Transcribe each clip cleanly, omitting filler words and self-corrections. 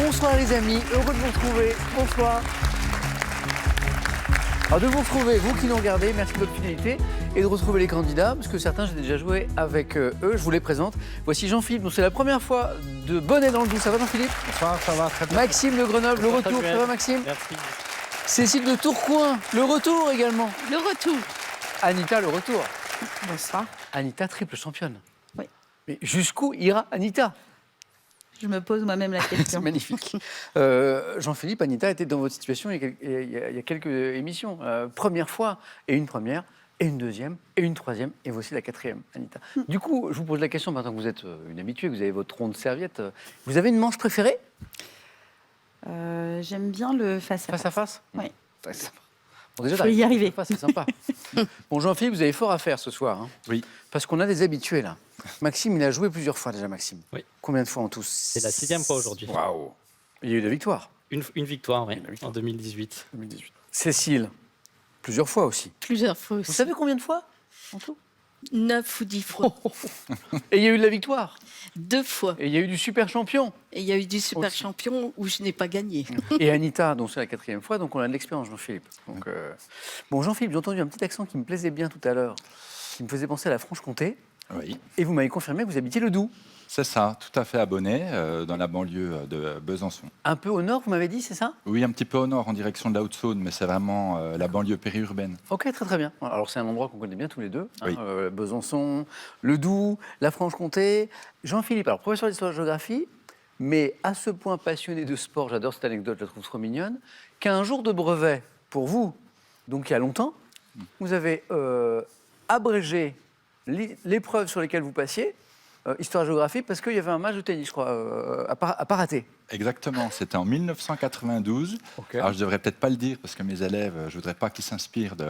Bonsoir les amis, heureux de vous retrouver. Bonsoir. Alors de vous retrouver, vous qui nous regardez, merci de votre fidélité. Et de retrouver les candidats, parce que certains j'ai déjà joué avec eux, je vous les présente. Voici Jean-Philippe, donc c'est la première fois de Bonnet dans le Doubs. Ça va Jean-Philippe? Bonsoir, ça va très bien. Maxime de Grenoble, le retour, ça va Maxime? Merci. Cécile de Tourcoing, le retour également. Le retour. Anita, le retour. Bonsoir. Anita, triple championne. Oui. Mais jusqu'où ira Anita? Je me pose moi-même la C'est question. magnifique. Jean-Philippe, Anita était dans votre situation il y a quelques émissions. Première fois, et une première, et une deuxième, et une troisième, et voici la quatrième, Anita. Du coup, je vous pose la question, maintenant que vous êtes une habituée, que vous avez votre rond de serviette, vous avez une manche préférée? J'aime bien le face-à-face. Face à face? Oui. Face à face. Bon, déjà, Faut y arriver. face à face, c'est sympa. Bon, Jean-Philippe, vous avez fort à faire ce soir. Hein, Oui. parce qu'on a des habitués, là. Maxime, il a joué plusieurs fois déjà, Maxime. Oui. Combien de fois en tout? C'est la 6e fois aujourd'hui. Waouh. Il y a eu des victoires. Une victoire, oui, Une victoire. en 2018. 2018. Cécile, plusieurs fois aussi. Plusieurs fois aussi. Vous savez combien de fois en tout? 9 ou 10 fois. Et il y a eu de la victoire. 2 fois. Et il y a eu du super champion. Et il y a eu du super Aussi. champion où je n'ai pas gagné. Et Anita, donc c'est la quatrième fois, donc on a de l'expérience, Jean-Philippe. Donc, Bon, Jean-Philippe, j'ai entendu un petit accent qui me plaisait bien tout à l'heure, qui me faisait penser à la Franche-Comté. Oui, Et vous m'avez confirmé que vous habitiez le Doubs. c'est ça, tout à fait à Bonnet, dans la banlieue de Besançon. Un peu au nord, vous m'avez dit, c'est ça? Oui, un petit peu au nord, en direction de la Haute-Saône, mais c'est vraiment la banlieue périurbaine. Ok, très très bien. Alors c'est un endroit qu'on connaît bien tous les deux. Oui. Besançon, le Doubs, la Franche-Comté. Jean-Philippe, alors professeur d'histoire-géographie, mais à ce point passionné de sport, j'adore cette anecdote, je la trouve trop mignonne, qu'un jour de brevet, pour vous, donc il y a longtemps, vous avez abrégé l'épreuve sur laquelle vous passiez, histoire-géographie, parce qu'il y avait un match de tennis, je crois, à pas rater. Exactement, c'était en 1992. Ok. Alors je devrais peut-être pas le dire, parce que mes élèves, je voudrais pas qu'ils s'inspirent de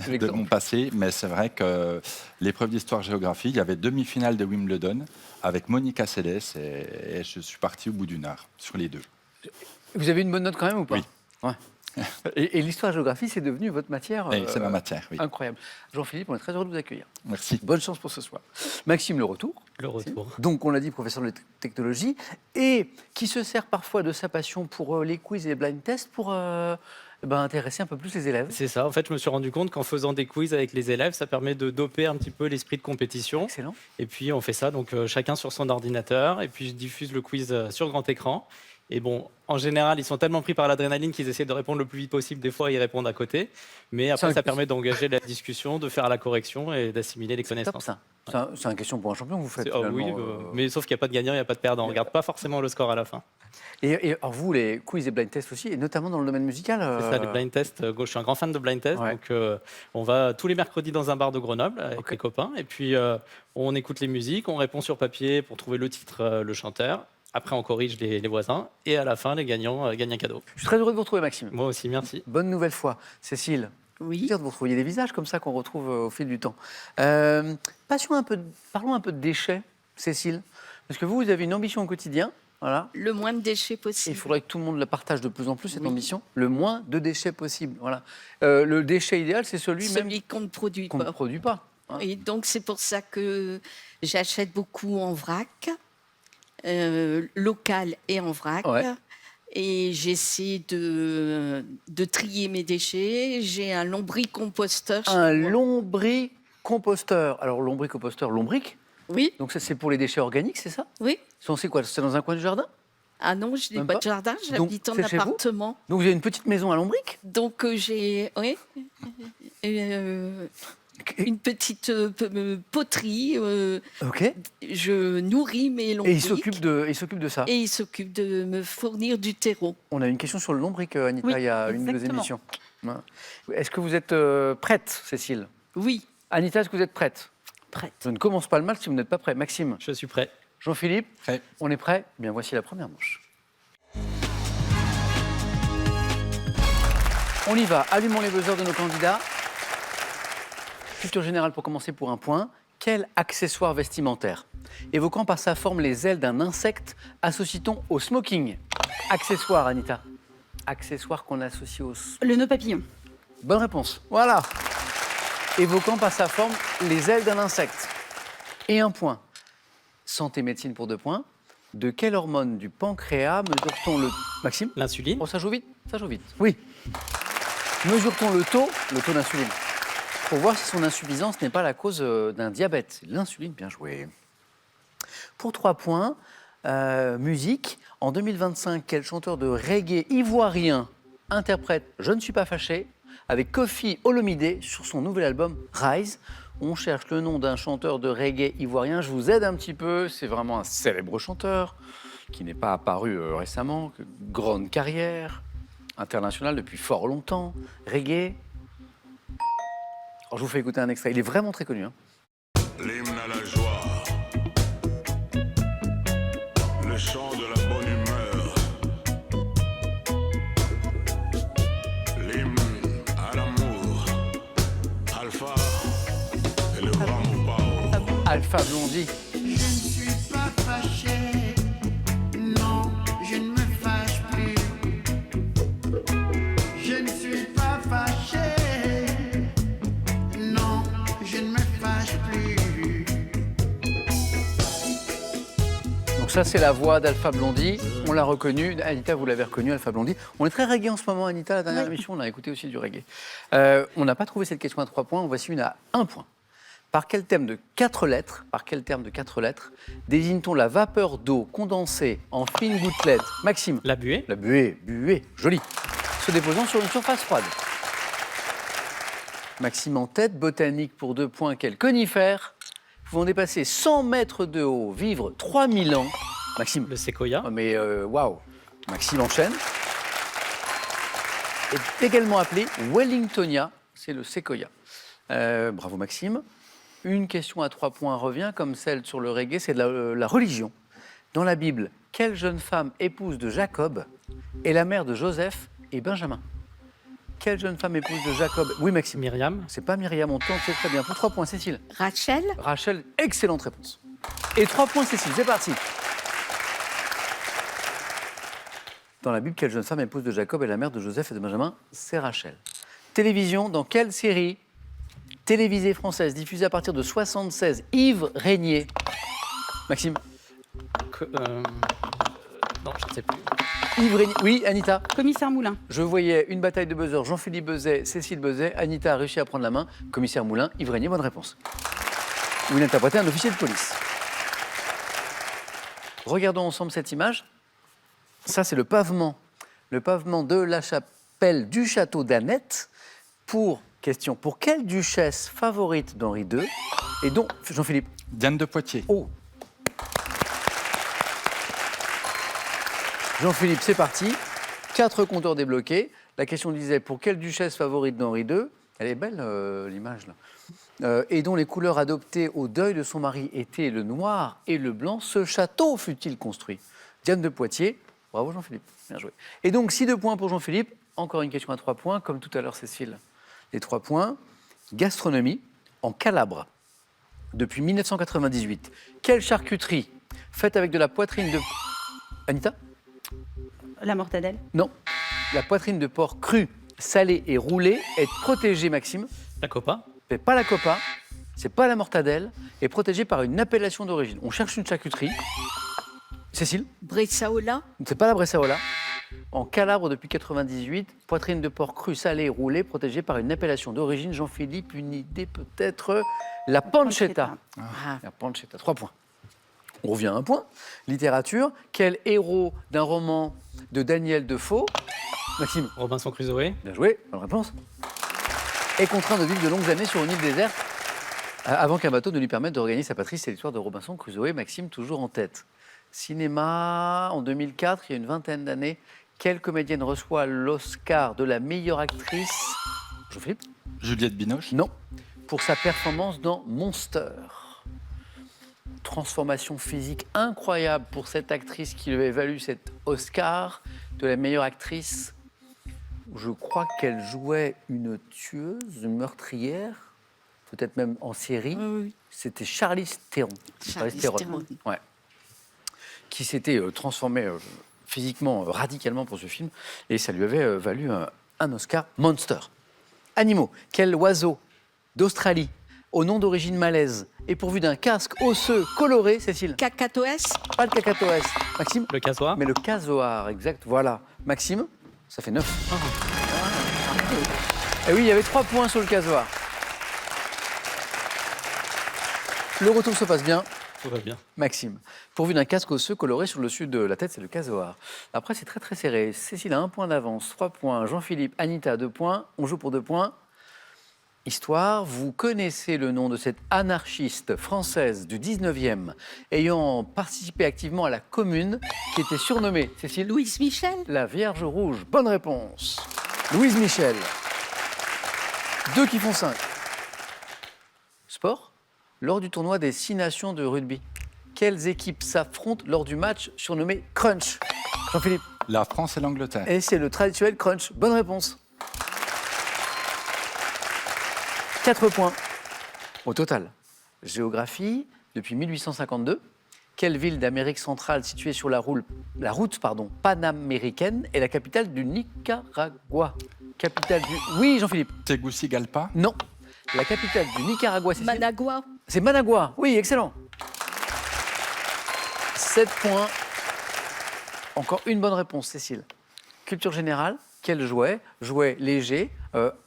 L'exemple. mon passé, mais c'est vrai que l'épreuve d'histoire-géographie, il y avait demi-finale de Wimbledon avec Monica Seles, et je suis parti au bout d'une heure sur les deux. Vous avez une bonne note quand même ou pas? Oui. Ouais. Et l'histoire-géographie, c'est devenu votre matière Et c'est ma matière, oui. incroyable. Jean-Philippe, on est très heureux de vous accueillir. Merci. Bonne chance pour ce soir. Maxime, le retour. Le retour. Donc, on l'a dit, professeur de technologie, et qui se sert parfois de sa passion pour les quiz et les blind tests pour intéresser un peu plus les élèves. C'est ça, en fait, je me suis rendu compte qu'en faisant des quiz avec les élèves, ça permet de doper un petit peu l'esprit de compétition. Excellent. Et puis, on fait ça, donc chacun sur son ordinateur, et puis je diffuse le quiz sur grand écran. Et bon, en général, ils sont tellement pris par l'adrénaline qu'ils essaient de répondre le plus vite possible. Des fois, ils répondent à côté. Mais après, C'est ça permet d'engager la discussion, de faire la correction et d'assimiler les Top, connaissances. ça. C'est une question pour un champion que vous faites. Ah oui, finalement, mais sauf qu'il n'y a pas de gagnant, il n'y a pas de perdant. On ne regarde pas forcément le score à la fin. Et alors, vous, les quiz et blind tests aussi, et notamment dans le domaine musical. C'est ça, les blind tests. Je suis un grand fan de blind tests. Ouais. Donc, on va tous les mercredis dans un bar de Grenoble avec Ok. les copains. Et puis, on écoute les musiques, on répond sur papier pour trouver le titre, le chanteur. Après, on corrige les voisins. Et à la fin, les gagnants gagnent un cadeau. Je suis très heureux de vous retrouver, Maxime. Moi aussi, merci. Bonne nouvelle fois. Cécile, Oui. plaisir de vous retrouver. Il y a des visages comme ça qu'on retrouve au fil du temps. Parlons un peu de déchets, Cécile. Parce que vous avez une ambition au quotidien. Voilà. Le moins de déchets Et possible. il faudrait que tout le monde la partage de plus en plus, cette Oui. ambition. Le moins de déchets possible. Voilà. Le déchet idéal, c'est celui même Celui qu'on ne produit qu'on ne pas. produit pas. Hein. Et donc, c'est pour ça que j'achète beaucoup en vrac, local et en vrac. Ouais. Et j'essaie de trier mes déchets. J'ai un lombricomposteur. chez Un moi. lombricomposteur. Alors, lombricomposteur, lombric. Oui, Donc, ça, c'est pour les déchets organiques, c'est ça? oui. C'est quoi? C'est dans un coin du jardin? Ah non, je n'ai Même pas pas. de jardin, Donc, j'habite en c'est chez vous appartement. Donc, vous avez une petite maison à lombric? Donc j'ai une petite poterie. Ok. Je nourris mes Et lombrics. il s'occupe de ça. Et il s'occupe de me fournir du terreau. On a une question sur le lombric, Anita, Oui, il y a une de nos exactement. émissions. Ouais. Est-ce que vous êtes prête, Cécile? Oui, Anita, est-ce que vous êtes prête? prête. Je ne commence pas le mal si vous n'êtes pas prêt. Maxime, Je suis prêt. Jean-Philippe, Prêt. on est prêt? Bien, voici la première manche. On y va. Allumons les buzzers de nos candidats. Culture générale pour commencer pour un point. Quel accessoire vestimentaire, évoquant par sa forme les ailes d'un insecte, associe-t-on au smoking? Accessoire, Anita. Accessoire qu'on associe au... Le nœud papillon. Bonne réponse. Voilà. Évoquant par sa forme les ailes d'un insecte. Et un point. Santé médecine pour 2 points. De quelle hormone du pancréas mesure-t-on le... Maxime? L'insuline. Oh, ça joue vite? Ça joue vite. Oui. Mesure-t-on le taux d'insuline, pour voir si son insuffisance n'est pas la cause d'un diabète. C'est l'insuline, bien joué. Pour 3 points, musique. En 2025, quel chanteur de reggae ivoirien interprète « Je ne suis pas fâché » avec Koffi Olomide sur son nouvel album « Rise ». On cherche le nom d'un chanteur de reggae ivoirien. Je vous aide un petit peu. C'est vraiment un célèbre chanteur qui n'est pas apparu récemment. Grande carrière, internationale depuis fort longtemps. Reggae. Alors, je vous fais écouter un extrait. Il est vraiment très connu. L'hymne à la joie, le chant de la bonne humeur, l'hymne à l'amour, Alpha et le Ramopao. Alpha Blondy. Je ne suis pas fâché, non, je ne me fâche plus. Je ne suis pas fâché, non, je ne me fâche plus. Donc ça, c'est la voix d'Alpha Blondy. On l'a reconnu. Anita, vous l'avez reconnu, Alpha Blondy. On est très reggae en ce moment, Anita. La dernière émission, on a écouté aussi du reggae. On n'a pas trouvé cette question à 3 points. En voici une à 1 point. Par quel terme de 4 lettres, désigne-t-on la vapeur d'eau condensée en fines gouttelettes? Maxime? La buée. La buée, joli. Se déposant sur une surface froide. Maxime en tête, botanique pour 2 points. Quel conifère pouvant dépasser 100 mètres de haut, vivre 3000 ans? Maxime? Le séquoia. Oh, mais waouh. Maxime enchaîne. Est également appelé Wellingtonia, c'est le séquoia. Bravo Maxime. Une question à 3 points revient, comme celle sur le reggae, c'est de la religion. Dans la Bible, quelle jeune femme épouse de Jacob est la mère de Joseph et Benjamin? Quelle jeune femme épouse de Jacob? Oui Maxime. Myriam. C'est pas Myriam, on tente, c'est très bien. Pour 3 points, Cécile. Rachel. Rachel, excellente réponse. Et 3 points, Cécile, c'est parti. Dans la Bible, quelle jeune femme épouse de Jacob est la mère de Joseph et de Benjamin? C'est Rachel. Télévision, dans quelle série télévisée française diffusée à partir de 76, Yves Régnier? Maxime? Non, je ne sais plus. Yves Régnier. Oui, Anita? Commissaire Moulin. Je voyais une bataille de buzzer, Jean-Philippe Bezet, Cécile Bezet. Anita a réussi à prendre la main. Commissaire Moulin, Yves Régnier, bonne réponse. Vous interprétez un officier de police. Regardons ensemble cette image. Ça, c'est le pavement de la chapelle du château d'Annette. Question, pour quelle duchesse favorite d'Henri II et dont Jean-Philippe? Diane de Poitiers. Oh. Jean-Philippe, c'est parti. 4 compteurs débloqués. La question disait, pour quelle duchesse favorite d'Henri II? Elle est belle, l'image, là. Et dont les couleurs adoptées au deuil de son mari étaient le noir et le blanc, ce château fut-il construit? Diane de Poitiers. Bravo Jean-Philippe, bien joué. Et donc 6 points pour Jean-Philippe. Encore une question à 3 points, comme tout à l'heure Cécile. Les 3 points. Gastronomie, en Calabre, depuis 1998. Quelle charcuterie faite avec de la poitrine de... Anita? La mortadelle. Non. La poitrine de porc crue, salée et roulée est protégée, Maxime. La copa. C'est pas la copa, c'est pas la mortadelle, est protégée par une appellation d'origine. On cherche une charcuterie. Cécile? Bressaola. C'est pas la Bressaola. En Calabre depuis 98, poitrine de porc crue, salée et roulée, protégée par une appellation d'origine. Jean-Philippe, une idée peut-être? La pancetta. Ah. La pancetta, 3 points. On revient à 1 point. Littérature, quel héros d'un roman de Daniel Defoe, Maxime? Robinson Crusoe. Bien joué, bonne réponse. Est contraint de vivre de longues années sur une île déserte avant qu'un bateau ne lui permette de regagner sa patrie. C'est l'histoire de Robinson Crusoe. Maxime, toujours en tête. Cinéma, en 2004, il y a une vingtaine d'années, quelle comédienne reçoit l'Oscar de la meilleure actrice? Jean-Philippe? Juliette Binoche. Non. Pour sa performance dans Monster. Transformation physique incroyable pour cette actrice qui lui avait valu cet Oscar de la meilleure actrice. Je crois qu'elle jouait une tueuse, une meurtrière, peut-être même en série. Oui. C'était Charlize Theron. Charlize Theron. Ouais. Qui s'était transformée physiquement radicalement pour ce film. Et ça lui avait valu un Oscar. Monster. Animaux. Quel oiseau d'Australie au nom d'origine malaise est pourvu d'un casque osseux coloré, Cécile? Cacatoès. Pas le cacatoès. Maxime? Le casoar. Mais le casoar, exact, voilà. Maxime, ça fait 9. Et oui, il y avait 3 points sur le casoar. Le retour se passe bien. Tout va bien. Maxime, pourvu d'un casque osseux coloré sur le dessus de la tête, c'est le casoar. Après, c'est très très serré. Cécile a 1 point d'avance, 3 points. Jean-Philippe, Anita, 2 points. On joue pour 2 points. Histoire, vous connaissez le nom de cette anarchiste française du 19e ayant participé activement à la Commune qui était surnommée, Cécile? Louise Michel. La Vierge Rouge. Bonne réponse. Louise Michel. 2 qui font 5. Sport. Lors du tournoi des 6 nations de rugby, quelles équipes s'affrontent lors du match surnommé Crunch? Jean-Philippe. La France et l'Angleterre. Et c'est le traditionnel Crunch. Bonne réponse. 4 points au total. Géographie, depuis 1852, quelle ville d'Amérique centrale située sur la route panaméricaine est la capitale du Nicaragua? Capitale du... Oui, Jean-Philippe. Tegucigalpa. Non. La capitale du Nicaragua, c'est Managua. C'est Managua. Oui, excellent. 7 points. Encore une bonne réponse, Cécile. Culture générale, quel jouet? Jouet léger,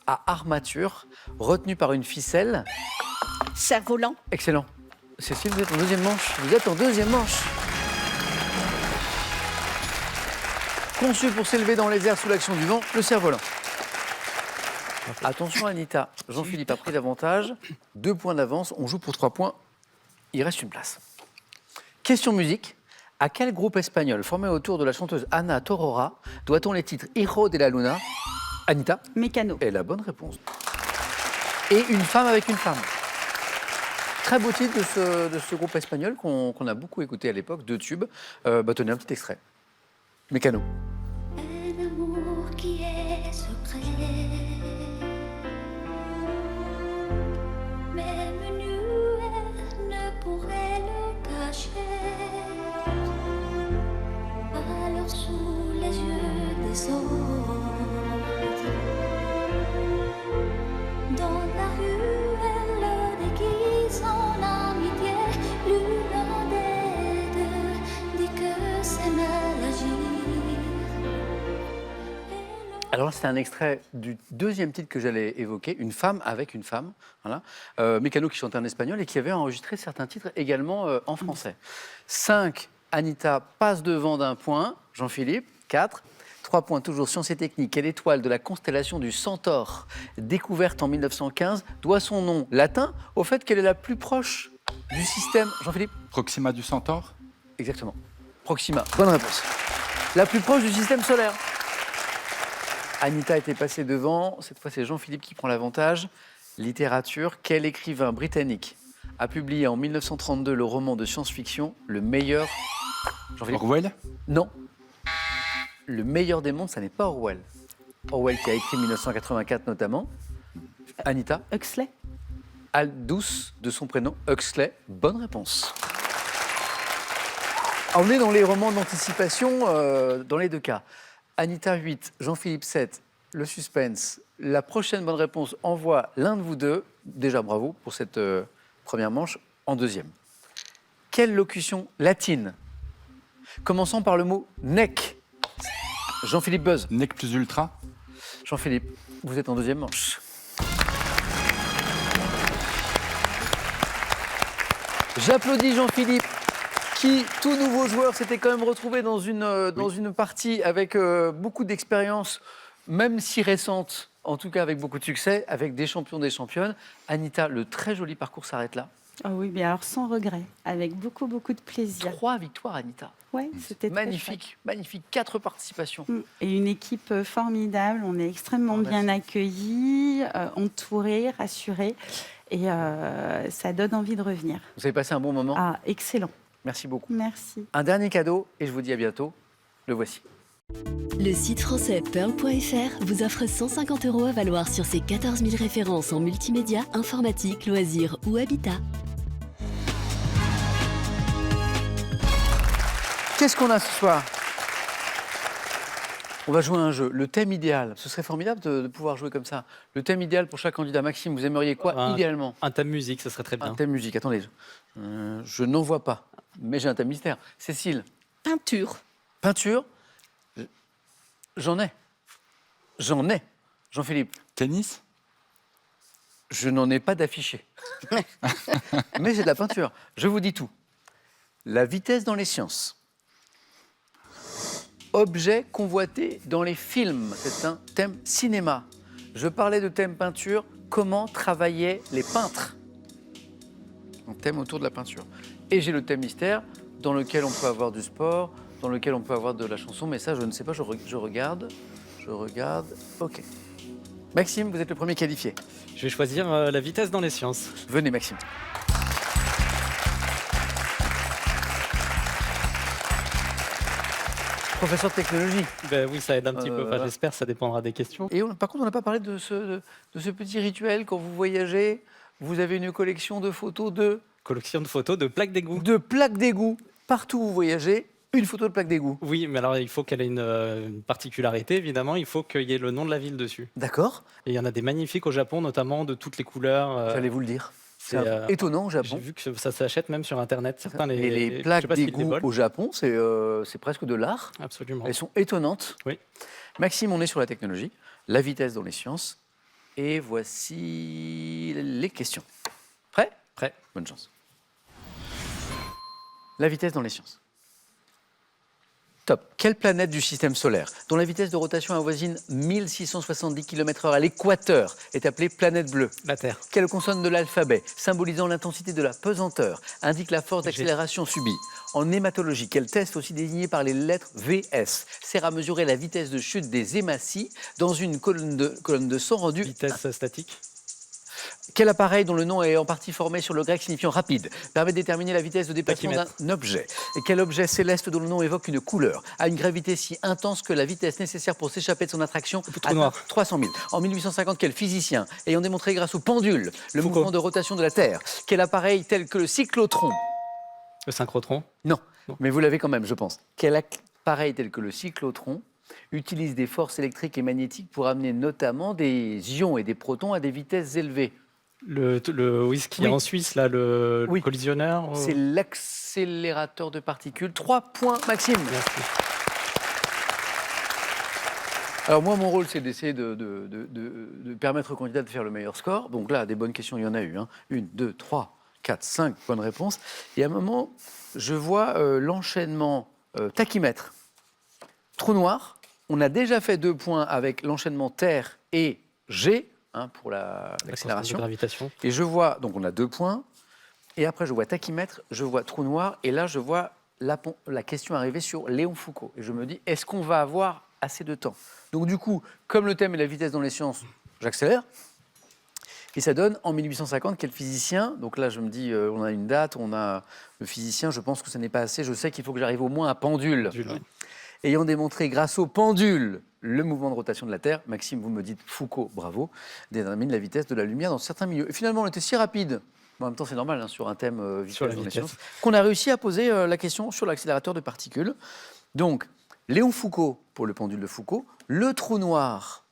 à armature, retenu par une ficelle. Cerf-volant. Excellent. Cécile, vous êtes en deuxième manche. Vous êtes en deuxième manche. Conçu pour s'élever dans les airs sous l'action du vent, le cerf-volant. Attention Anita, Jean-Philippe a pris l'avantage. 2 points d'avance, on joue pour 3 points. Il reste une place. Question musique. À quel groupe espagnol formé autour de la chanteuse Ana Torroja doit-on les titres Hijo de la Luna? Anita? Mécano. Et la bonne réponse. Et Une femme avec une femme. Très beau titre de ce groupe espagnol qu'on a beaucoup écouté à l'époque, 2 tubes. Tenez un petit extrait. Mécano. Un amour qui est secret, même nu ne pourrait le cacher. Alors sous les yeux des autres, dans la rue, elle le déguise en amitié. L'une des deux dit que c'est mal agir. Alors là, c'est un extrait du 2e titre que j'allais évoquer, Une femme avec une femme. Voilà. Mécano qui chantait en espagnol et qui avait enregistré certains titres également en français. 5, Anita passe devant d'1 point. Jean-Philippe, 4. 3 points toujours, sciences et techniques. Quelle étoile de la constellation du Centaure, découverte en 1915, doit son nom latin au fait qu'elle est la plus proche du système? Jean-Philippe? Proxima du Centaure. Exactement. Proxima. Bonne réponse. La plus proche du système solaire. Anita était passée devant. Cette fois, c'est Jean-Philippe qui prend l'avantage. Littérature. Quel écrivain britannique a publié en 1932 le roman de science-fiction Le meilleur... Jean-Philippe? Orwell. Non. Le meilleur des mondes, ça n'est pas Orwell. Orwell qui a écrit 1984 notamment. Anita? Huxley. Aldous, de son prénom, Huxley. Bonne réponse. On est dans les romans d'anticipation dans les 2 cas. Anita 8, Jean-Philippe 7, le suspense. La prochaine bonne réponse envoie l'un de vous deux. Déjà bravo pour cette première manche. En 2e. Quelle locution latine, commençant par le mot nec? Jean-Philippe Buzz. Nec plus ultra. Jean-Philippe, vous êtes en 2e manche. J'applaudis Jean-Philippe, qui, tout nouveau joueur, s'était quand même retrouvé dans une partie avec beaucoup d'expérience, même si récente, en tout cas avec beaucoup de succès, avec des champions, des championnes. Anita, le très joli parcours s'arrête là. Ah oui, mais alors sans regret, avec beaucoup de plaisir. 3 victoires, Anita. Ouais, c'était très Magnifique, magnifique. 4 participations. chouette. Et une équipe formidable, on est extrêmement bien accueillis, entourés, rassurés, et ça donne envie de revenir. Vous avez passé un bon moment. Ah, excellent. Merci beaucoup. Merci. Un dernier cadeau, et je vous dis à bientôt. Le voici. Le site français Pearl.fr vous offre 150 € à valoir sur ses 14 000 références en multimédia, informatique, loisirs ou habitat. Qu'est-ce qu'on a ce soir? On va jouer à un jeu. Le thème idéal, ce serait formidable de pouvoir jouer comme ça. Le thème idéal pour chaque candidat. Maxime, vous aimeriez quoi idéalement? Un thème musique, ça serait très bien. Un thème musique. Attendez, je n'en vois pas, mais j'ai un thème mystère. Cécile? Peinture. Peinture? J'en ai. Jean-Philippe? Tennis? Je n'en ai pas d'affiché. Mais j'ai de la peinture. Je vous dis tout. La vitesse dans les sciences. Objet convoité dans les films. C'est un thème cinéma. Je parlais de thème peinture. Comment travaillaient les peintres? Un thème autour de la peinture. Et j'ai le thème mystère, dans lequel on peut avoir du sport, dans lequel on peut avoir de la chanson. Mais ça, je ne sais pas, je regarde. OK. Maxime, vous êtes le premier qualifié. Je vais choisir la vitesse dans les sciences. Venez, Maxime. Professeur de technologie. Ben oui, ça aide un petit peu. Enfin, voilà. j'espère, ça dépendra des questions. Et par contre, on n'a pas parlé de ce petit rituel. Quand vous voyagez, vous avez une collection de photos Collection de photos de plaques d'égout. de plaques d'égout. Partout où vous voyagez, une photo de plaque d'égout. Oui, mais alors il faut qu'elle ait une particularité, évidemment. Il faut qu'il y ait le nom de la ville dessus. D'accord. Et il y en a des magnifiques au Japon, notamment de toutes les couleurs. J'allais vous le dire. C'est c'est, étonnant au J'ai Japon. vu que ça s'achète même sur Internet. Certains Et les je sais plaques pas s'ils d'égout dévoilent. au Japon, c'est presque de l'art. Absolument. Elles sont étonnantes. Oui. Maxime, on est sur la technologie, la vitesse dans les sciences. Et voici les questions. Prêt? Prêt. Bonne chance. La vitesse dans les sciences. Top. Quelle planète du système solaire, dont la vitesse de rotation avoisine 1670 km/h à l'équateur, est appelée planète bleue? La Terre. Quelle consonne de l'alphabet, symbolisant l'intensité de la pesanteur, indique la force G. d'accélération subie? En hématologie, quel test, aussi désigné par les lettres VS, sert à mesurer la vitesse de chute des hématies dans une colonne de sang rendue? Vitesse statique. Quel appareil, dont le nom est en partie formé sur le grec signifiant rapide, permet de déterminer la vitesse de déplacement d'un objet? Et quel objet céleste, dont le nom évoque une couleur, a une gravité si intense que la vitesse nécessaire pour s'échapper de son attraction trou noir. 300 000. En 1850, quel physicien, ayant démontré grâce au pendule le Foucault. mouvement de rotation de la Terre? Quel appareil tel que le cyclotron? Le synchrotron. Non, Non. mais vous l'avez quand même, je pense. Quel appareil tel que le cyclotron utilise des forces électriques et magnétiques pour amener notamment des ions et des protons à des vitesses élevées? Le whisky Oui. en Suisse, là, le Oui. collisionneur. C'est l'accélérateur de particules. 3 points, Maxime. Merci. Alors moi, mon rôle, c'est d'essayer de permettre aux candidats de faire le meilleur score. Donc là, des bonnes questions, il y en a eu. 1, 2, 3, 4, 5 bonnes réponses. Et à un moment, je vois l'enchaînement tachymètre. Trou noir. On a déjà fait 2 points avec l'enchaînement Terre et G, pour La l'accélération. gravitation. Et je vois, donc on a 2 points. Et après, je vois tachymètre, je vois trou noir. Et là, je vois la question arriver sur Léon Foucault. Et je me dis, est-ce qu'on va avoir assez de temps? Donc du coup, comme le thème est la vitesse dans les sciences, j'accélère. Et ça donne, en 1850, quel physicien? Donc là, je me dis, on a une date, on a le physicien, je pense que ce n'est pas assez. Je sais qu'il faut que j'arrive au moins à pendule. Oui. Ayant démontré grâce au pendule le mouvement de rotation de la Terre, Maxime, vous me dites Foucault, bravo, détermine la vitesse de la lumière dans certains milieux. Et finalement, on était si rapide, en même temps c'est normal, sur un thème vitesse Sur la dans les vitesse. sciences, qu'on a réussi à poser la question sur l'accélérateur de particules. Donc, Léon Foucault pour le pendule de Foucault, le trou noir,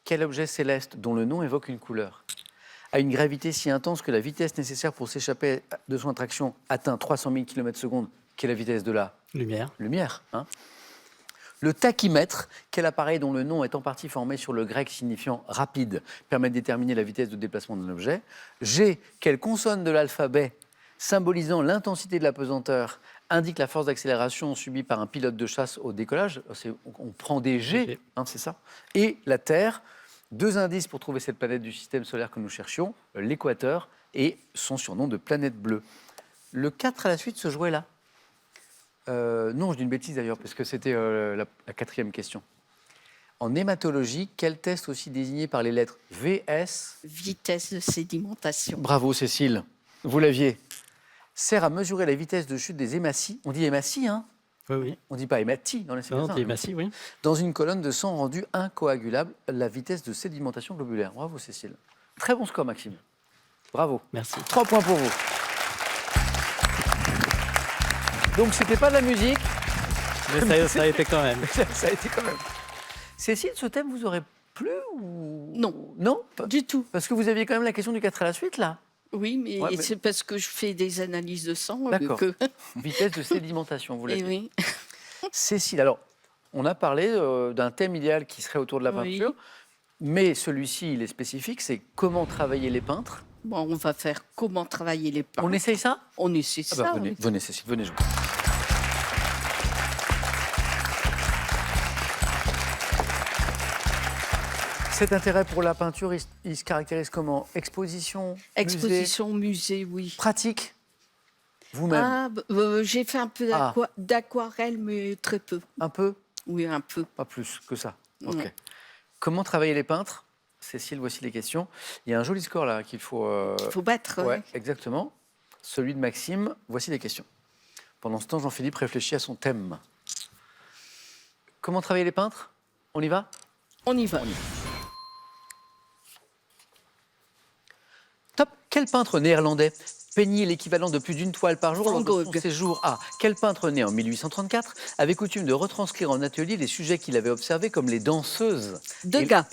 quel objet céleste dont le nom évoque une couleur, a une gravité si intense que la vitesse nécessaire pour s'échapper de son attraction atteint 300 000 km/s, qui est la vitesse de la Lumière. lumière. Le tachymètre, quel appareil dont le nom est en partie formé sur le grec signifiant rapide, permet de déterminer la vitesse de déplacement d'un objet. G, quelle consonne de l'alphabet, symbolisant l'intensité de la pesanteur, indique la force d'accélération subie par un pilote de chasse au décollage? On prend des G, c'est ça. Et la Terre, 2 indices pour trouver cette planète du système solaire que nous cherchions, l'équateur et son surnom de planète bleue. Le 4 à la suite se jouait là. Non, je dis une bêtise d'ailleurs, parce que c'était la 4e question. En hématologie, quel test aussi désigné par les lettres VS? Vitesse de sédimentation. Bravo Cécile, vous l'aviez. Sert à mesurer la vitesse de chute des hématies. On dit hématies, Oui, oui. on ne dit pas hématie dans les Non, séquences. massi, oui. Dans une colonne de sang rendue incoagulable, la vitesse de sédimentation globulaire. Bravo Cécile. Très bon score Maxime. Bravo. Merci. 3 points pour vous. Donc c'était pas de la musique, Mais ça a été quand même. ça a été quand même. Cécile, ce thème vous aurait plu ou... Non. Non Du tout. Parce que vous aviez quand même la question du 4 à la suite, là. Oui, mais, Ouais, mais- c'est parce que je fais des analyses de sang D'accord. que... Vitesse de sédimentation, vous l'avez Eh dit. oui. Cécile, alors, on a parlé d'un thème idéal qui serait autour de la Oui. peinture, mais celui-ci, il est spécifique, c'est comment travailler les peintres. Bon, on va faire comment travailler les peintres. On essaye ça? On essaie Ah bah, ça. venez, oui. venez, Cécile, venez jouer. Cet intérêt pour la peinture, il se caractérise comment? Exposition, Exposition, musée, oui. musée, pratique? Vous-même? Ah, j'ai fait un peu d'aquarelle, mais très peu. Un peu? Oui, un peu. Pas plus que ça. Ok. Ouais. Comment travailler les peintres? Cécile, voici les questions. Il y a un joli score là qu'il faut... Il faut battre. Ouais, ouais. exactement. Celui de Maxime, voici les questions. Pendant ce temps, Jean-Philippe réfléchit à son thème. Comment travailler les peintres? On y va? On y va. Top. Quel peintre néerlandais peignit l'équivalent de plus d'une toile par jour Van lors de son Gogh. séjour à quel peintre né en 1834 avait coutume de retranscrire en atelier les sujets qu'il avait observés comme les danseuses? Degas.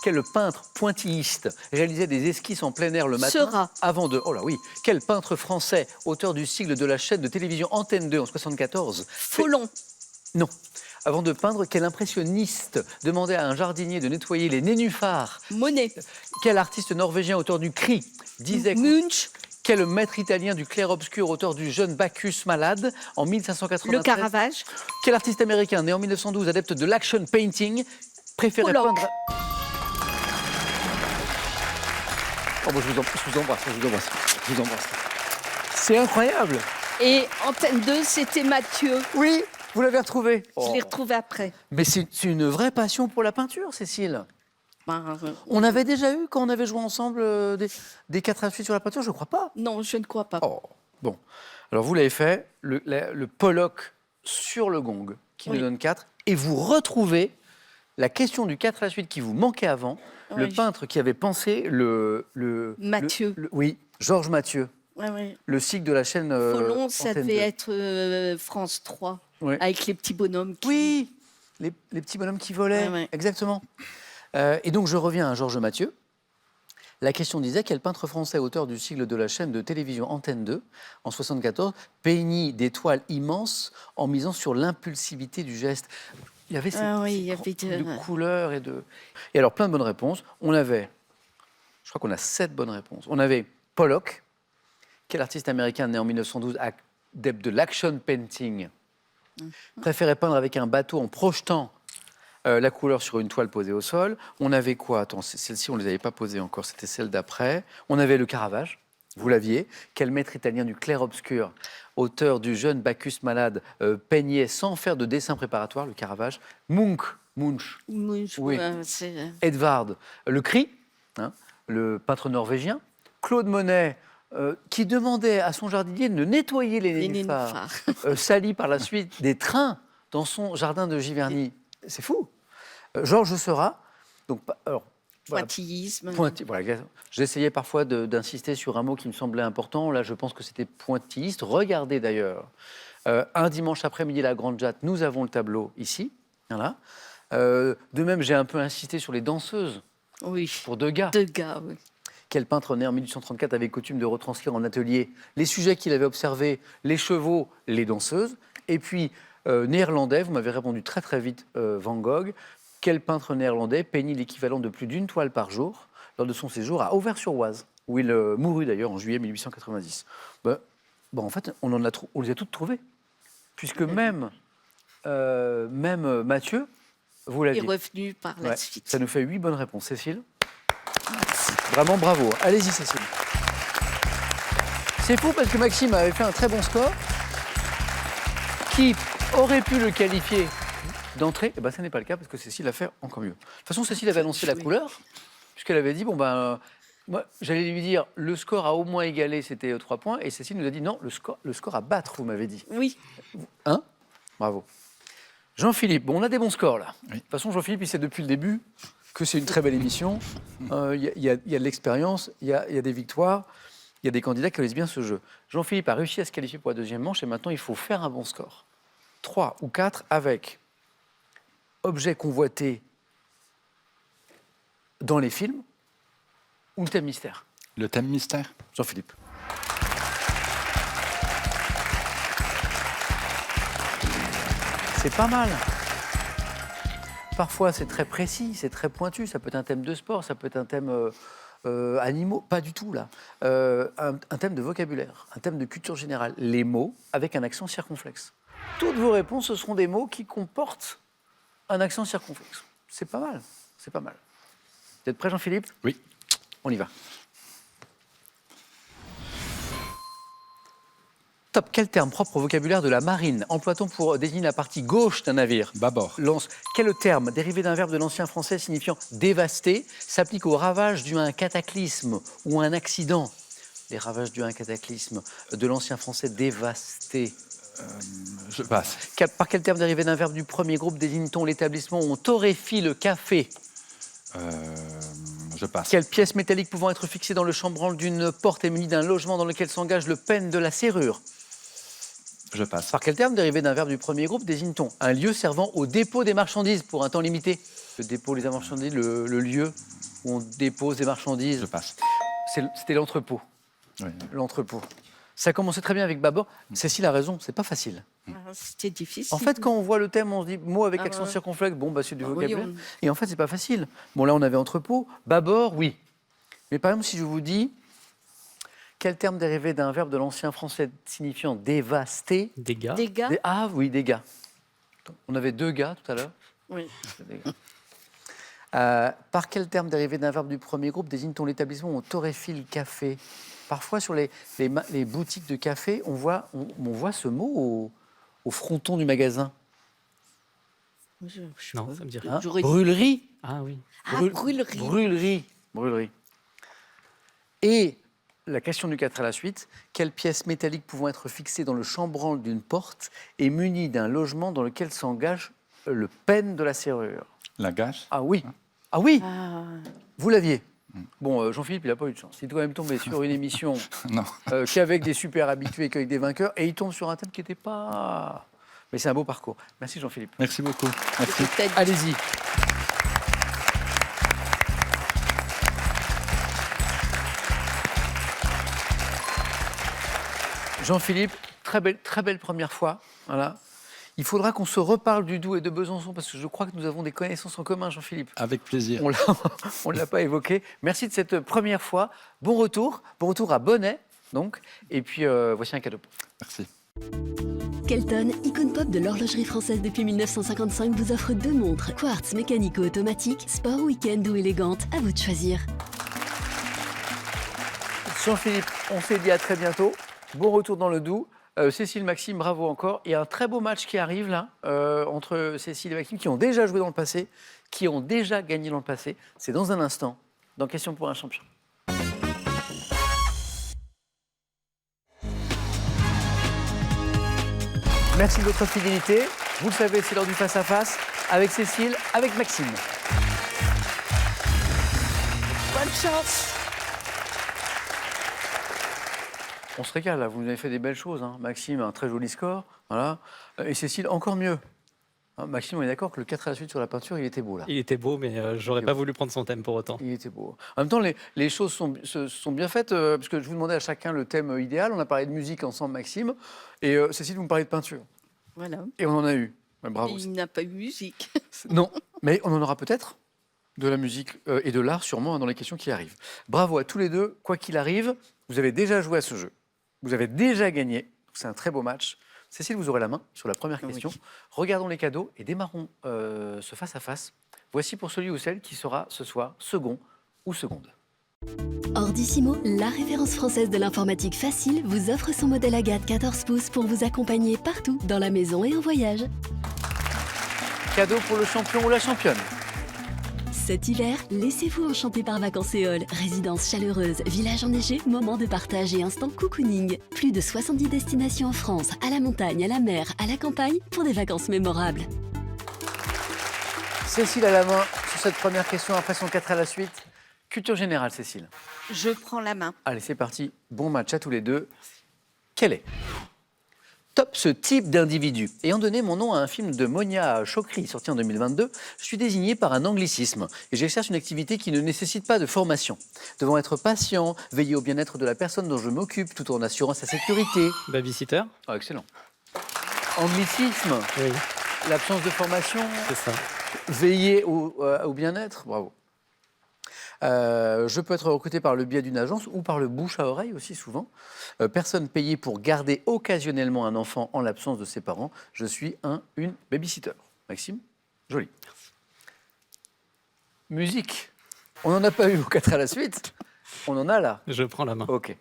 Quel peintre pointilliste réalisait des esquisses en plein air le matin Seurat. avant de... Oh là oui. Quel peintre français, auteur du cycle de la chaîne de télévision Antenne 2 en 74 Folon. Non. Avant de peindre, quel impressionniste demandait à un jardinier de nettoyer les nénuphars? Monet. Quel artiste norvégien, auteur du Cri, disait... Munch. Quel maître italien du clair-obscur, auteur du jeune Bacchus malade en 1593? Le Caravage. Quel artiste américain, né en 1912, adepte de l'action painting, préférait Pollock. peindre... Oh, bon, je vous embrasse. C'est incroyable. Et Antenne 2, c'était Mathieu. Oui, vous l'avez retrouvé. Je l'ai retrouvé après. Mais c'est une vraie passion pour la peinture, Cécile. Ben, On avait déjà eu, quand on avait joué ensemble, des 4 à suite sur la peinture, je crois pas. non, je ne crois pas. Oh, bon. Alors, vous l'avez fait, le Pollock sur le gong, qui Oui. nous donne 4, et vous retrouvez la question du 4 à la suite qui vous manquait avant, le Oui. peintre qui avait pensé Mathieu. oui, Georges Mathieu, Ouais, ouais. le cycle de la chaîne Folon, ça Antenne devait 2. être France 3, Ouais. avec les petits bonhommes. Oui, les petits bonhommes qui volaient, Ouais, ouais. exactement. Et donc, je reviens à Georges Mathieu. La question disait quel peintre français, auteur du cycle de la chaîne de télévision Antenne 2, en 74, peignit des toiles immenses en misant sur l'impulsivité du geste. Il y avait Oui, il y cette avait de couleurs et de... Et alors, plein de bonnes réponses. On avait, je crois qu'on a 7 bonnes réponses. On avait Pollock, quel artiste américain né en 1912, adepte de l'action painting, préférait peindre avec un bateau en projetant la couleur sur une toile posée au sol. On avait quoi? Attends, celle-ci, on ne les avait pas posées encore, c'était celle d'après. On avait le Caravage, vous l'aviez. Quel maître italien du clair-obscur, auteur du jeune Bacchus malade, peignait sans faire de dessin préparatoire, le Caravage. Munch, Munch, Oui. c'est Edvard, le Cri, hein, le peintre norvégien. Claude Monet, qui demandait à son jardinier de nettoyer les les nénuphars, nénuphars. salis par la suite des trains dans son jardin de Giverny. C'est fou. Georges Seurat, donc, alors, voilà, Pointillisme. voilà, j'essayais parfois d'insister sur un mot qui me semblait important. Là, je pense que c'était pointilliste. Regardez d'ailleurs, un dimanche après-midi, la Grande Jatte, nous avons le tableau ici. Voilà. De même, j'ai un peu insisté sur les danseuses Oui, pour Degas. Degas, oui. Quel peintre né en 1834 avait coutume de retranscrire en atelier les sujets qu'il avait observés, les chevaux, les danseuses. Et puis, néerlandais, vous m'avez répondu très très vite, Van Gogh. Quel peintre néerlandais peignit l'équivalent de plus d'une toile par jour lors de son séjour à Auvers-sur-Oise, où il mourut d'ailleurs en juillet 1890. En fait, on les a toutes trouvées, puisque même Mathieu, vous Il l'aviez. est revenu par la Ouais, suite. ça nous fait 8 bonnes réponses. Cécile? Vraiment bravo. Allez-y, Cécile. C'est fou parce que Maxime avait fait un très bon score qui aurait pu le qualifier d'entrée. Eh ben, ça n'est pas le cas parce que Cécile a fait encore mieux. De toute façon, Cécile avait annoncé la couleur puisqu'elle avait dit, moi, j'allais lui dire, le score a au moins égalé, c'était 3 points. Et Cécile nous a dit, non, le score à battre, vous m'avez dit. Oui. Hein? Bravo. Jean-Philippe, bon, on a des bons scores là. De toute façon, Jean-Philippe, il sait depuis le début que c'est une très belle émission. Il y a de l'expérience, il y a des victoires, il y a des candidats qui connaissent bien ce jeu. Jean-Philippe a réussi à se qualifier pour la deuxième manche et maintenant, il faut faire un bon score. 3 ou 4 avec objet convoité dans les films ou le thème mystère? Le thème mystère? Jean-Philippe. C'est pas mal. Parfois, c'est très précis, c'est très pointu. Ça peut être un thème de sport, ça peut être un thème animaux. Pas du tout, là. Un thème de vocabulaire, un thème de culture générale. Les mots avec un accent circonflexe. Toutes vos réponses, ce seront des mots qui comportent un accent circonflexe. C'est pas mal, c'est pas mal. Vous êtes prêt, Jean-Philippe? Oui. On y va. Top. Quel terme propre au vocabulaire de la marine emploie-t-on pour désigner la partie gauche d'un navire? Bâbord. Lance. Quel terme, dérivé d'un verbe de l'ancien français signifiant dévaster, s'applique aux ravages dus à un cataclysme ou un accident? Les ravages dus à un cataclysme de l'ancien français dévasté. Je passe. Par quel terme dérivé d'un verbe du premier groupe désigne-t-on l'établissement où on torréfie le café? Je passe. Quelle pièce métallique pouvant être fixée dans le chambranle d'une porte est munie d'un logement dans lequel s'engage le pêne de la serrure? Je passe. Par quel terme dérivé d'un verbe du premier groupe désigne-t-on un lieu servant au dépôt des marchandises pour un temps limité? Le dépôt des marchandises, le lieu où on dépose des marchandises. Je passe. C'était l'entrepôt. Oui. L'entrepôt. Ça commençait très bien avec Bâbord. Cécile a raison, c'est pas facile. C'était difficile. En fait, quand on voit le thème, on se dit mot avec accent ouais. circonflexe, bon, bah, c'est du Ah oui, vocabulaire. Et en fait, c'est pas facile. Bon, là, on avait entrepôt. Bâbord, oui. Mais par exemple, si je vous dis quel terme dérivé d'un verbe de l'ancien français signifiant dévaster? Dégâts. Dégâts. Ah oui, des gars. On avait 2 gars tout à l'heure. Oui. Des gars. Par quel terme dérivé d'un verbe du premier groupe désigne-t-on l'établissement où on torréfie le café? Parfois, sur les boutiques de café, on voit ce mot au fronton du magasin. Non, ça me dit rien. Hein? J'aurais dit- Brûlerie. Ah oui. Ah, brûlerie. Brûlerie. Brûlerie. Et la question du 4 à la suite. Quelle pièce métallique pouvant être fixée dans le chambranle d'une porte est munie d'un logement dans lequel s'engage le pêne de la serrure? La gâche? Ah oui. Ah oui. Ah, Vous l'aviez. Bon, Jean-Philippe, il n'a pas eu de chance. Il doit même tomber sur une émission Non. qu'avec des super habitués, qu'avec des vainqueurs, et il tombe sur un thème qui n'était pas... Mais c'est un beau parcours. Merci Jean-Philippe. Merci beaucoup. Merci. peut-être Allez-y. Jean-Philippe, très belle première fois. Voilà. Il faudra qu'on se reparle du Doubs et de Besançon parce que je crois que nous avons des connaissances en commun, Jean-Philippe. Avec plaisir. On ne l'a pas évoqué. Merci de cette première fois. Bon retour à Bonnet, donc. Et puis, voici un cadeau. Merci. Kelton, icône pop de l'horlogerie française depuis 1955, vous offre 2 montres quartz mécanico-automatique, sport, week-end ou élégante. À vous de choisir. Jean-Philippe, on s'est dit à très bientôt. Bon retour dans le Doubs. Cécile, Maxime, bravo encore. Il y a un très beau match qui arrive là, entre Cécile et Maxime, qui ont déjà joué dans le passé, qui ont déjà gagné dans le passé. C'est dans un instant, dans Question pour un champion. Merci de votre fidélité. Vous le savez, c'est l'heure du face-à-face avec Cécile, avec Maxime. bonne chance. On se régale, là. Vous avez fait des belles choses. Hein. Maxime a un très joli score. Voilà. Et Cécile, encore mieux. Hein, Maxime, on est d'accord que le 4 à la suite sur la peinture, il était beau, là. Il était beau, mais j'aurais pas voulu prendre son thème pour autant. Il était beau. En même temps, les choses sont bien faites, parce que je vous demandais à chacun le thème idéal. On a parlé de musique ensemble, Maxime. Et Cécile, vous me parlez de peinture. Voilà. Et on en a eu. Bravo. Il n'a pas eu musique. Non, mais on en aura peut-être de la musique et de l'art sûrement dans les questions qui arrivent. Bravo à tous les deux. Quoi qu'il arrive, vous avez déjà joué à ce jeu. Vous avez déjà gagné. C'est un très beau match. Cécile, vous aurez la main sur la première question. Oui. Regardons les cadeaux et démarrons ce face-à-face. Voici pour celui ou celle qui sera ce soir second ou seconde. Ordissimo, la référence française de l'informatique facile, vous offre son modèle Agathe 14 pouces pour vous accompagner partout, dans la maison et en voyage. Cadeau pour le champion ou la championne. Cet hiver, laissez-vous enchanter par Vacances Éole. Résidence chaleureuse, village enneigé, moment de partage et instant cocooning. Plus de 70 destinations en France, à la montagne, à la mer, à la campagne, pour des vacances mémorables. Cécile a la main sur cette première question après son 4 à la suite. Culture générale, Cécile. Je prends la main. Allez, c'est parti. Bon match à tous les deux. Quel est Top, ce type d'individu. Ayant donné mon nom à un film de Monia Chokri, sorti en 2022, je suis désigné par un anglicisme et j'exerce une activité qui ne nécessite pas de formation. Devant être patient, veiller au bien-être de la personne dont je m'occupe tout en assurant sa sécurité. Babysitter. Ah, excellent. Anglicisme, Oui, l'absence de formation, c'est ça. veiller au bien-être, bravo. Je peux être recruté par le biais d'une agence ou par le bouche à oreille aussi souvent. Personne payée pour garder occasionnellement un enfant en l'absence de ses parents. Je suis une babysitter. Maxime, joli. Musique. On n'en a pas eu aux 4 à la suite. On en a là. Je prends la main. Ok.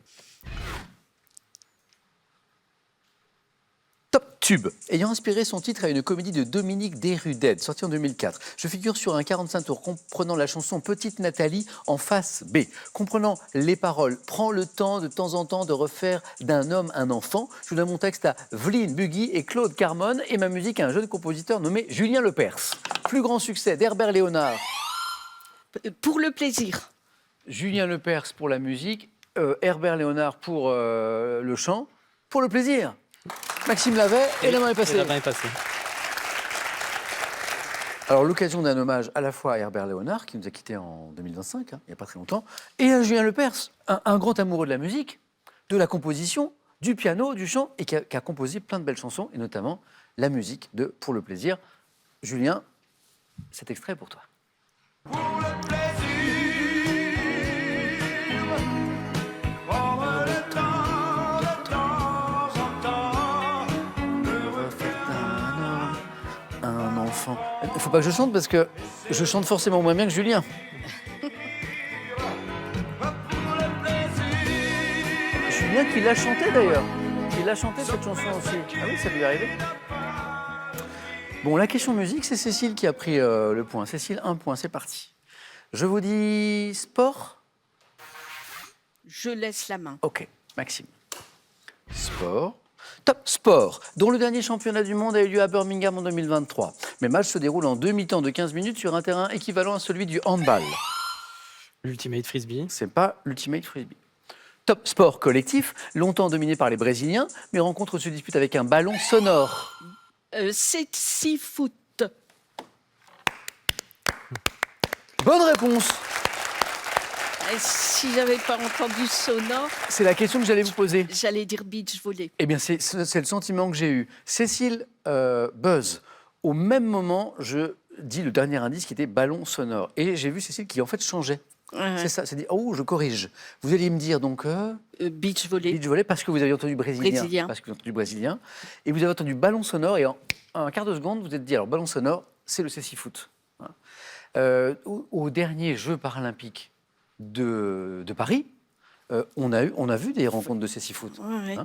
Top tube. Ayant inspiré son titre à une comédie de Dominique Desrudelles, sortie en 2004, je figure sur un 45 tours comprenant la chanson Petite Nathalie en face B. Comprenant les paroles, prends le temps de temps en temps de refaire d'un homme un enfant. Je donne mon texte à Vline Buggy et Claude Carmone et ma musique à un jeune compositeur nommé Julien Lepers. Plus grand succès d'Herbert Léonard. Pour le plaisir. Julien Lepers pour la musique, Herbert Léonard pour le chant, pour le plaisir. Maxime l'avait et la main est passée. Et la main est passée. Alors, l'occasion d'un hommage à la fois à Herbert Léonard, qui nous a quittés en 2025, il n'y a pas très longtemps, et à Julien Lepers, un grand amoureux de la musique, de la composition, du piano, du chant, et qui a composé plein de belles chansons, et notamment la musique de Pour le plaisir. Julien, cet extrait est pour toi. Un enfant. Il ne faut pas que je chante parce que je chante forcément moins bien que Julien. Julien qui l'a chanté d'ailleurs. Il a chanté cette chanson aussi. Ah oui, ça lui est arrivé. Bon, la question musique, c'est Cécile qui a pris le point. Cécile, 1 point, c'est parti. Je vous dis sport. Je laisse la main. Ok, Maxime. Sport. Top sport, dont le dernier championnat du monde a eu lieu à Birmingham en 2023. Mes matchs se déroulent en demi-temps de 15 minutes sur un terrain équivalent à celui du handball. L'ultimate frisbee. C'est pas l'ultimate frisbee. Top sport collectif, longtemps dominé par les Brésiliens, mes rencontres se disputent avec un ballon sonore. C'est 6 foot. Bonne réponse. Et si j'avais pas entendu sonore, C'est la question que j'allais vous poser. j'allais dire beach volley. Eh bien, c'est le sentiment que j'ai eu. Cécile buzz. Au même moment, je dis le dernier indice qui était ballon sonore. Et j'ai vu Cécile qui, en fait, changeait. C'est ça, c'est dit, oh, je corrige. Vous alliez me dire donc Beach volley. beach volley parce que vous avez entendu brésilien. Brésilien. Parce que vous avez entendu brésilien. Et vous avez entendu ballon sonore. Et en un quart de seconde, vous êtes dit, alors, ballon sonore, c'est le cécifoot. Voilà. Au dernier Jeux paralympiques de Paris, on a vu des rencontres de cécifoot. Ouais.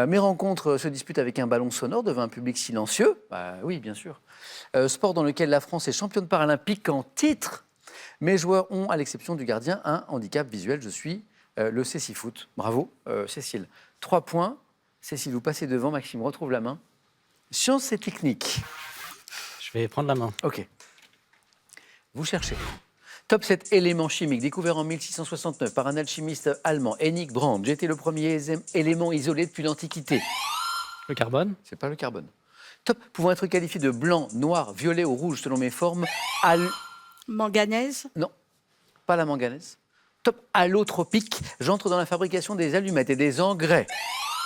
Mes rencontres se disputent avec un ballon sonore devant un public silencieux. Bah, oui, bien sûr. Sport dans lequel la France est championne paralympique en titre. Mes joueurs ont, à l'exception du gardien, un handicap visuel. Je suis le cécifoot. Bravo, Cécile. 3 points. Cécile, vous passez devant. Maxime retrouve la main. Sciences et techniques. Je vais prendre la main. OK. Vous cherchez. Top 7 éléments chimiques découverts en 1669 par un alchimiste allemand, Hennig Brand. J'ai été le premier élément isolé depuis l'Antiquité. Le carbone. C'est pas le carbone. Top, pouvant être qualifié de blanc, noir, violet ou rouge selon mes formes. Manganèse. Non, pas la manganèse. Top, allotropique. J'entre dans la fabrication des allumettes et des engrais.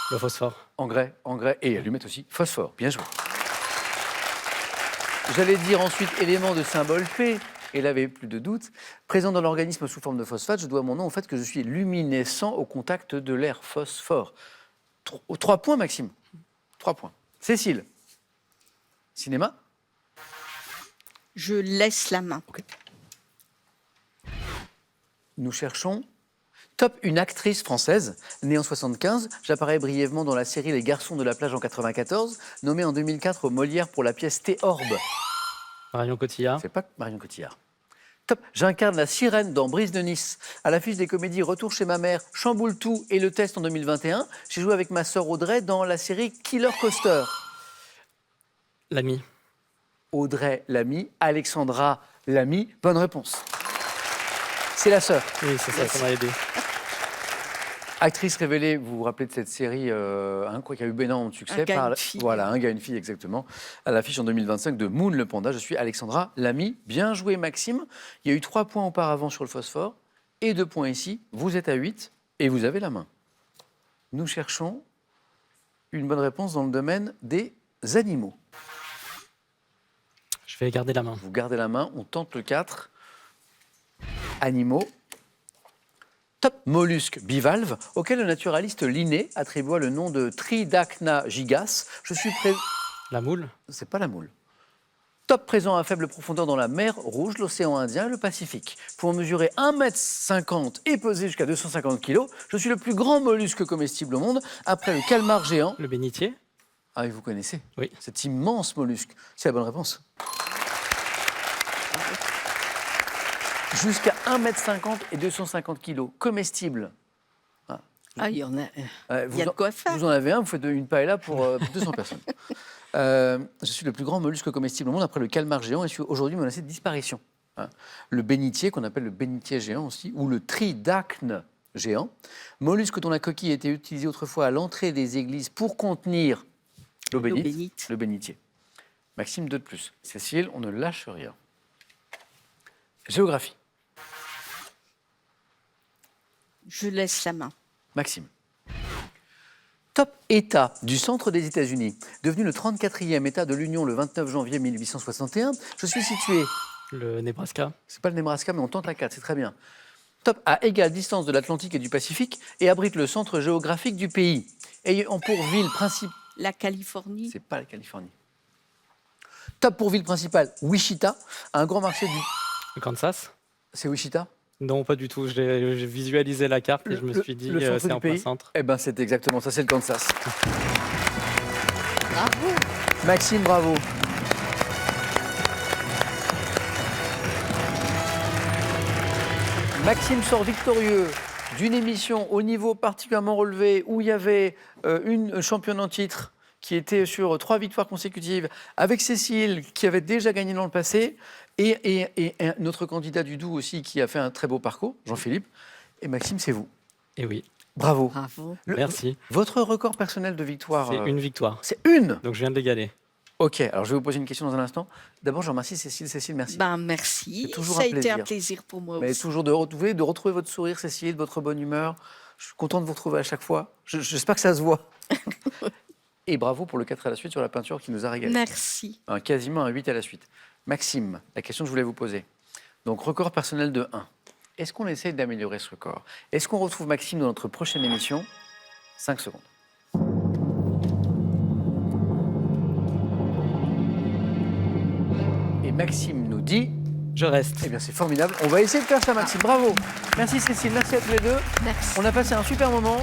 Le phosphore. Engrais et allumettes aussi. Phosphore, bien joué. J'allais dire ensuite élément de symbole P. Et là, il n'y avait plus de doute. Présent dans l'organisme sous forme de phosphate, je dois mon nom au fait que je suis luminescent au contact de l'air. Phosphore. 3 points, Maxime. 3 points. Cécile. Cinéma. Je laisse la main. Okay. Nous cherchons. Top, une actrice française, née en 75. J'apparais brièvement dans la série Les Garçons de la plage en 94, nommée en 2004 au Molière pour la pièce Théorbe. Marion Cotillard. C'est pas Marion Cotillard. Top, j'incarne la sirène dans Brise de Nice. À l'affiche des comédies Retour chez ma mère, Chamboule tout et Le Test en 2021, j'ai joué avec ma sœur Audrey dans la série Killer Coaster. L'ami. Audrey Lamy, Alexandra Lamy, bonne réponse. C'est la sœur. Oui, c'est ça, ça m'a aidé. Actrice révélée, vous vous rappelez de cette série qui a eu énormément de succès. Un gars, une fille. Voilà, Un gars, une fille, exactement. À l'affiche en 2025 de Moon le Panda. Je suis Alexandra Lamy. Bien joué, Maxime. Il y a eu 3 points auparavant sur le phosphore et 2 points ici. Vous êtes à 8 et vous avez la main. Nous cherchons une bonne réponse dans le domaine des animaux. Je vais garder la main. Vous gardez la main, on tente le 4. Animaux. Top. Mollusque bivalve, auquel le naturaliste Linné attribua le nom de Tridacna gigas. Je suis prêt. La moule? C'est pas la moule. Top présent à faible profondeur dans la mer Rouge, l'océan Indien et le Pacifique. Pouvant mesurer 1,50 m et peser jusqu'à 250 kg, je suis le plus grand mollusque comestible au monde, après le calmar géant. Le bénitier? Ah, et vous connaissez? Oui. Cet immense mollusque. C'est la bonne réponse. Jusqu'à 1,50 m et 250 kg, comestible. Ah, il y en a. Vous Il y a de quoi faire. Vous en avez un, vous faites une paella pour 200 personnes. Je suis le plus grand mollusque comestible au monde après le calmar géant et je suis aujourd'hui menacé de disparition. Le bénitier, qu'on appelle le bénitier géant aussi, ou le tridacne géant, mollusque dont la coquille a été utilisée autrefois à l'entrée des églises pour contenir l'eau bénite, bénite. le bénitier. Maxime, 2 de plus. Cécile, on ne lâche rien. Géographie. Je laisse la main. Maxime. Top État du centre des États-Unis, devenu le 34e État de l'Union le 29 janvier 1861. Je suis situé. Le Nebraska? C'est pas le Nebraska, mais on tente à 4, c'est très bien. Top à égale distance de l'Atlantique et du Pacifique et abrite le centre géographique du pays. Ayant pour ville principale. La Californie. C'est pas la Californie. Top pour ville principale, Wichita, un grand marché du. Le Kansas? C'est Wichita? Non, pas du tout. J'ai visualisé la carte et je me suis dit le centre c'est du en plein pays. centre. Eh ben, c'est exactement ça, c'est le Kansas. Bravo. Maxime, bravo. Maxime sort victorieux d'une émission au niveau particulièrement relevé où il y avait une championne en titre qui était sur 3 victoires consécutives, avec Cécile qui avait déjà gagné dans le passé, et notre candidat du Doubs aussi qui a fait un très beau parcours, Jean-Philippe. Et Maxime, c'est vous. Et oui, Bravo. Bravo. merci. Votre record personnel de victoire C'est une victoire. C'est une. Donc je viens de l'égaler. Ok, alors je vais vous poser une question dans un instant. D'abord, je remercie Cécile. Cécile, merci. Ben, merci. C'est toujours Ça un a été plaisir. un plaisir pour moi Mais aussi. toujours de retrouver votre sourire, Cécile, votre bonne humeur. Je suis content de vous retrouver à chaque fois. J'espère que ça se voit. Et bravo pour le 4 à la suite sur la peinture qui nous a régalé. Merci. Quasiment un 8 à la suite. Maxime, la question que je voulais vous poser. Donc, record personnel de 1. Est-ce qu'on essaie d'améliorer ce record? Est-ce qu'on retrouve Maxime dans notre prochaine émission? 5 secondes. Et Maxime nous dit... Je reste. Eh bien, c'est formidable. On va essayer de faire ça, Maxime. Bravo. Merci, Cécile. Merci à tous les deux. Merci. On a passé un super moment.